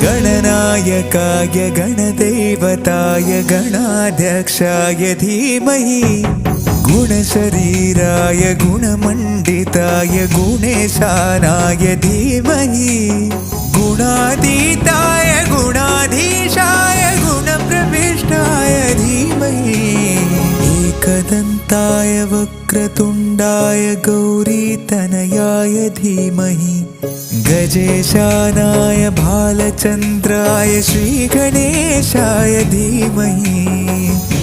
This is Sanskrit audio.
गणनायकाय गणदेवताय गणाध्यक्षाय धीमहि गुणशरीराय गुणमण्डिताय गुणेशानाय धीमहि गुणातीताय गुणाधीशाय गुणप्रविष्टाय धीमहि एकदन्ताय वक्रतुण्डाय गौरीतनयाय धीमहि गजेशानाय भालचन्द्राय श्रीगणेशाय धीमहि